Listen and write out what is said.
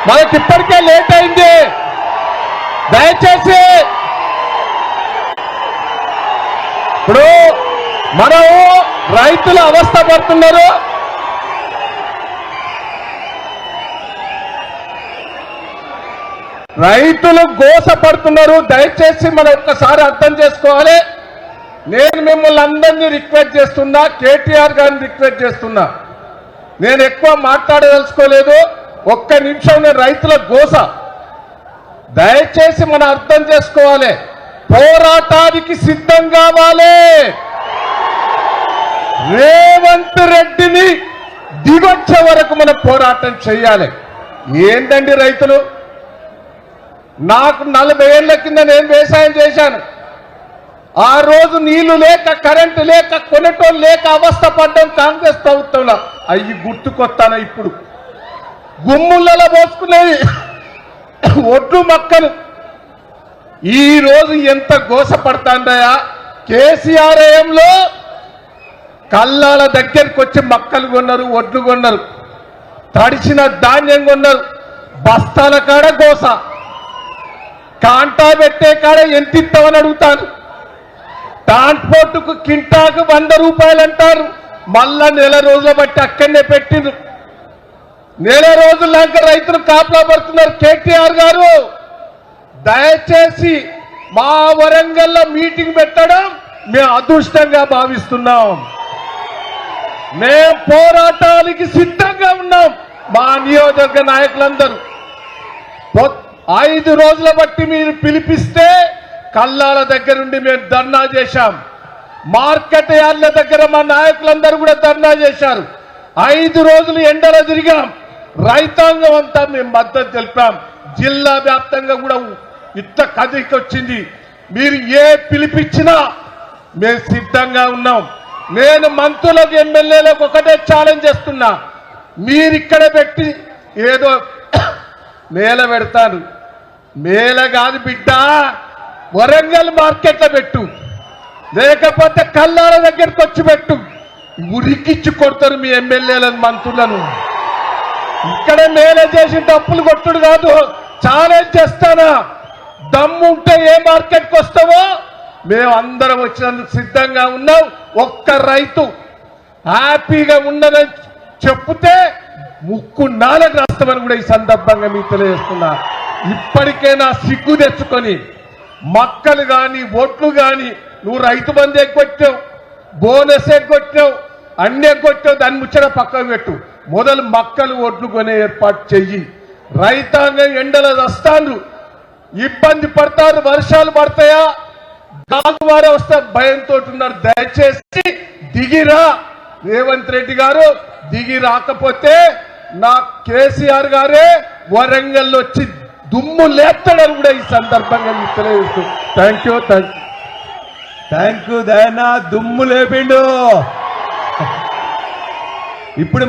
మనకి ఇప్పటికే లేట్ అయింది. దయచేసి ఇప్పుడు మనం రైతులు అవస్థ పడుతున్నారు. రైతులు గోస పడుతున్నారు. దయచేసి మనం ఒక్కసారి అర్థం చేసుకోవాలి. నేను మిమ్మల్ని అందరినీ రిక్వెస్ట్ చేస్తున్నా, కేటీఆర్ గారిని రిక్వెస్ట్ చేస్తున్నా. నేను ఎక్కువ మాట్లాడదలుచుకోలేదు. ఒక్క నిమిషం నేను రైతుల గోస దయచేసి మనం అర్థం చేసుకోవాలి. పోరాటానికి సిద్ధం కావాలి. రేవంత్ రెడ్డిని దిగొచ్చే వరకు మనం పోరాటం చేయాలి. ఏంటండి రైతులు, నాకు 40 ఏళ్ల కింద నేను వ్యవసాయం చేశాను. ఆ రోజు నీళ్లు లేక, కరెంటు లేక, కొనటోళ్ళు లేక అవస్థ పడ్డం కాంగ్రెస్ ప్రభుత్వంలో. అవి గుర్తుకొస్తాను. ఇప్పుడు గుమ్ములలో పోసుకునేవి ఒడ్లు మక్కలు. ఈ రోజు ఎంత గోసపడతాందయా. కేసీఆర్ ఏయంలో కల్లాల దగ్గరికి వచ్చి మక్కలు కొన్నారు, ఒడ్లు కొన్నారు, తడిసిన ధాన్యం కొన్నారు. బస్తాల కాడ గోస, కాంటా పెట్టే కాడ ఎంత ఇస్తామని అడుగుతాను. ట్రాన్స్పోర్టుకు కింటాకు 100 రూపాయలు అంటారు. మళ్ళా నెల రోజుల బట్టి అక్కడనే పెట్టిండ్రు. నెల రోజులాక రైతులు కాపలా పడుతున్నారు. కేటీఆర్ గారు దయచేసి మా వరంగల్లో మీటింగ్ పెట్టడం మేము అదృష్టంగా భావిస్తున్నాం. మేము పోరాటానికి సిద్ధంగా ఉన్నాం. మా నియోజకవర్గ నాయకులందరూ 5 రోజుల బట్టి మీరు పిలిపిస్తే కల్లాల దగ్గర నుండి మేము ధర్నా చేశాం. మార్కెట్ యార్డ్ల దగ్గర మా నాయకులందరూ కూడా ధర్నా చేశారు. 5 రోజులు ఎండలో తిరిగాం. రైతాంగం అంతా మేము మద్దతు తెలిపాం. జిల్లా వ్యాప్తంగా కూడా ఇంత కదిలికి వచ్చింది. మీరు ఏ పిలిపించినా మేము సిద్ధంగా ఉన్నాం. నేను మంత్రులకు, ఎమ్మెల్యేలకు ఒకటే ఛాలెంజ్ చేస్తున్నా. మీరు ఇక్కడ పెట్టి ఏదో మేళ పెడతారు. మేళ కాదు బిడ్డ, వరంగల్ మార్కెట్లో పెట్టు, లేకపోతే కల్లాల దగ్గరికి వచ్చి పెట్టు. ఉరికిచ్చి కొడతారు మీ ఎమ్మెల్యేలను, మంత్రులను. ఇక్కడ మేళ చేసి డప్పులు కొట్టుడు కాదు. ఛాలెంజ్ చేస్తానా, దమ్ము ఉంటే ఏ మార్కెట్కి వస్తావో మేము అందరం వచ్చినందుకు సిద్ధంగా ఉన్నాం. ఒక్క రైతు హ్యాపీగా ఉండదని చెప్తే ముక్కు నాలుగు రాస్తామని కూడా ఈ సందర్భంగా మీకు తెలియజేస్తున్నా. ఇప్పటికైనా సిగ్గు తెచ్చుకొని మక్కలు కానీ, ఒట్లు కానీ, నువ్వు రైతు బంధు ఎగ్గొట్టావు, బోనస్ ఎగ్గొట్టావు, అన్ని ఎగ్గొట్టావు, దాన్ని ముచ్చట పక్కకు పెట్టు. మొదలు మక్కలు, ఒట్లు కొనే ఏర్పాటు చెయ్యి. రైతాంగం ఎండలు వస్తాను, ఇబ్బంది పడతారు. వర్షాలు పడతాయా, గాలువారే వస్తే భయంతో ఉన్నారు. దయచేసి దిగిరా. రేవంత్ రెడ్డి గారు దిగి రాకపోతే నా కేసీఆర్ గారే వరంగల్లో వచ్చి దుమ్ము లేస్తాడని కూడా ఈ సందర్భంగా మీకు తెలియజేస్తూ థ్యాంక్ యూ దయనా. దుమ్ము లేపిండు ఇప్పుడు.